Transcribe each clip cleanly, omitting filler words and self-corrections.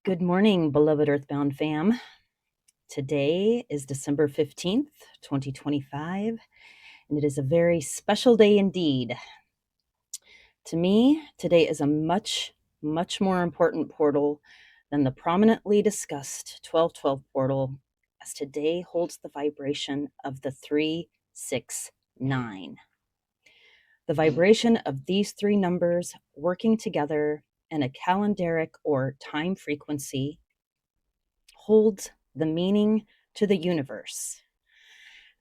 Good morning, beloved Earthbound fam. Today is December 15th, 2025, and it is a very special day indeed. To me, today is a much more important portal than the prominently discussed 1212 portal, as today holds the vibration of the 369. The vibration of these three numbers working together in a calendaric or time frequency holds the meaning to the universe.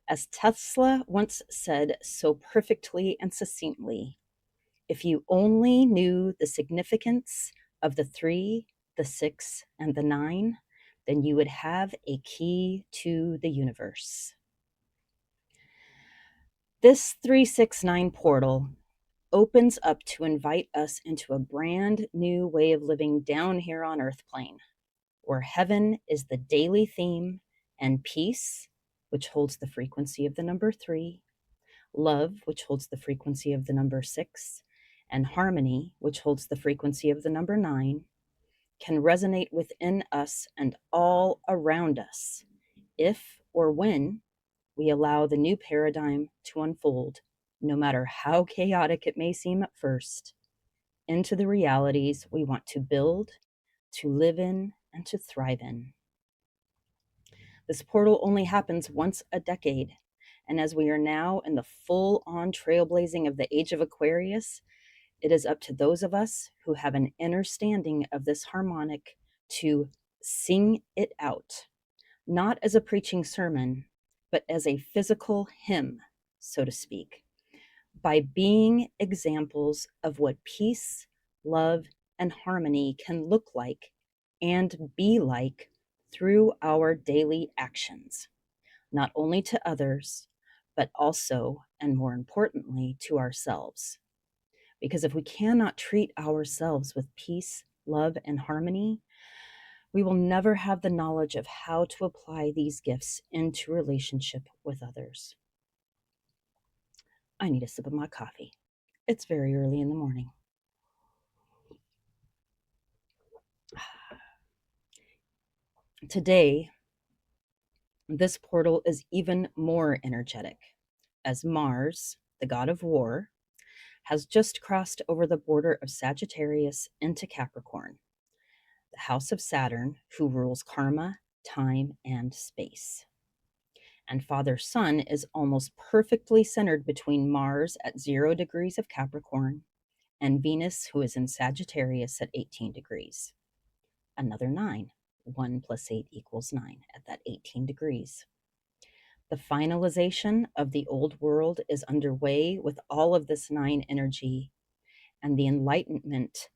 As Tesla once said so perfectly and succinctly, if you only knew the significance of the 3, the 6, and the 9, then you would have a key to the universe. This 369 portal opens up to invite us into a brand new way of living down here on Earthplane, where heaven is the daily theme, and peace, which holds the frequency of the number 3, love, which holds the frequency of the number 6, and harmony, which holds the frequency of the number 9, can resonate within us and all around us if or when we allow the new paradigm to unfold, no matter how chaotic it may seem at first, into the realities we want to build, to live in, and to thrive in. This portal only happens once a decade, and as we are now in the full-on trailblazing of the age of Aquarius, it is up to those of us who have an understanding of this harmonic to sing it out, not as a preaching sermon, but as a physical hymn, so to speak, by being examples of what peace, love, and harmony can look like and be like through our daily actions, not only to others, but also, and more importantly, to ourselves. Because if we cannot treat ourselves with peace, love, and harmony, we will never have the knowledge of how to apply these gifts into relationship with others. I need a sip of my coffee. It's very early in the morning. Today, this portal is even more energetic, as Mars, the god of war, has just crossed over the border of Sagittarius into Capricorn, the house of Saturn, who rules karma, time, and space. And Father Sun is almost perfectly centered between Mars at 0 degrees of Capricorn and Venus, who is in Sagittarius at 18 degrees. Another 9. 1 plus 8 equals 9 at that 18 degrees. The finalization of the old world is underway with all of this 9 energy, and the enlightenment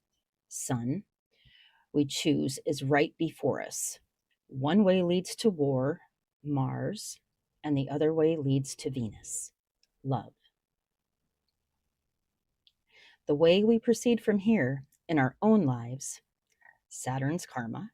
sun we choose is right before us. One way leads to war, Mars, and the other way leads to Venus, love. The way we proceed from here in our own lives, Saturn's karma,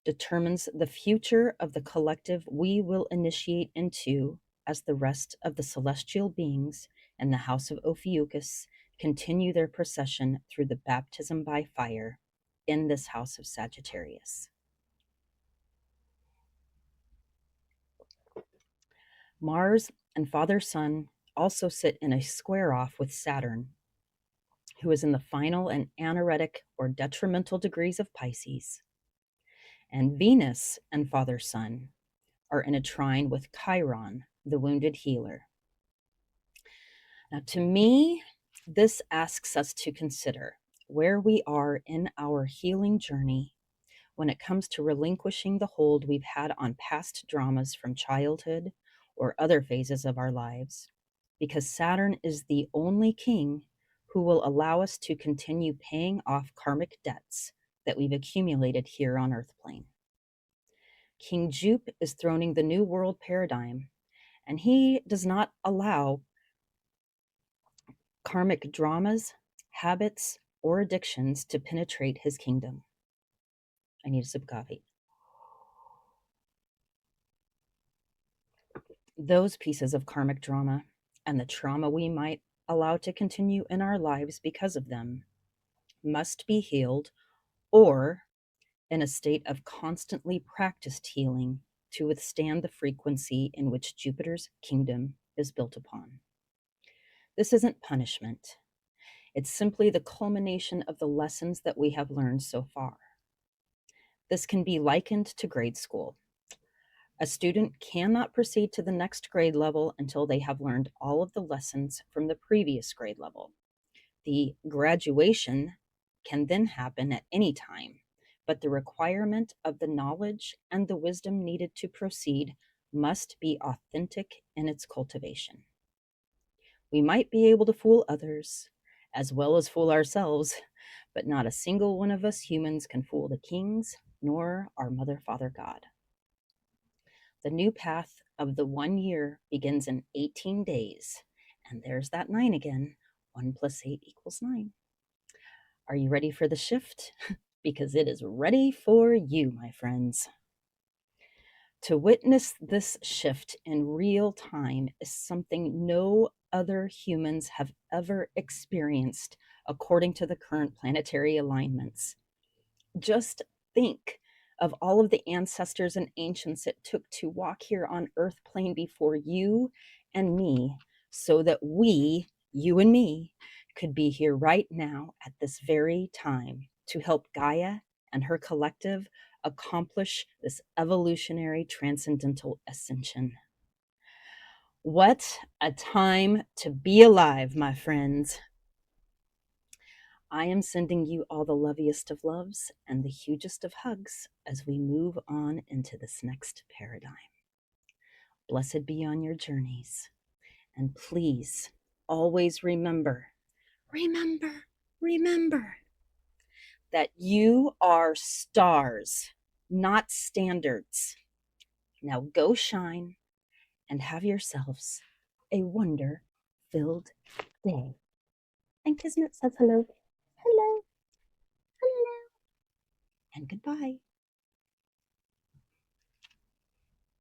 determines the future of the collective we will initiate into as the rest of the celestial beings in the house of Ophiuchus continue their procession through the baptism by fire in this house of Sagittarius. Mars and Father Sun also sit in a square off with Saturn, who is in the final and anaretic or detrimental degrees of Pisces. And Venus and Father Sun are in a trine with Chiron, the wounded healer. Now, to me, this asks us to consider where we are in our healing journey when it comes to relinquishing the hold we've had on past dramas from childhood or other phases of our lives, because Saturn is the only king who will allow us to continue paying off karmic debts that we've accumulated here on Earthplane. King Jupe is throning the new world paradigm, and he does not allow karmic dramas, habits, or addictions to penetrate his kingdom. I need a sip of coffee. Those pieces of karmic drama and the trauma we might allow to continue in our lives because of them must be healed, or in a state of constantly practiced healing to withstand the frequency in which Jupiter's kingdom is built upon. This isn't punishment. It's simply the culmination of the lessons that we have learned so far. This can be likened to grade school. A student cannot proceed to the next grade level until they have learned all of the lessons from the previous grade level. The graduation can then happen at any time, but the requirement of the knowledge and the wisdom needed to proceed must be authentic in its cultivation. We might be able to fool others as well as fool ourselves, but not a single one of us humans can fool the kings nor our Mother, Father, God. The new path of the 1 year begins in 18 days. And there's that 9 again. 1 + 8 = 9. Are you ready for the shift? Because it is ready for you, my friends. To witness this shift in real time is something no other humans have ever experienced according to the current planetary alignments. Just think of all of the ancestors and ancients it took to walk here on Earthplane before you and me, so that we, you and me, could be here right now at this very time to help Gaia and her collective accomplish this evolutionary transcendental ascension. What a time to be alive, my friends. I am sending you all the loveliest of loves and the hugest of hugs as we move on into this next paradigm. Blessed be on your journeys. And please always remember that you are stars, not standards. Now go shine and have yourselves a wonder-filled day. And Kismet says hello.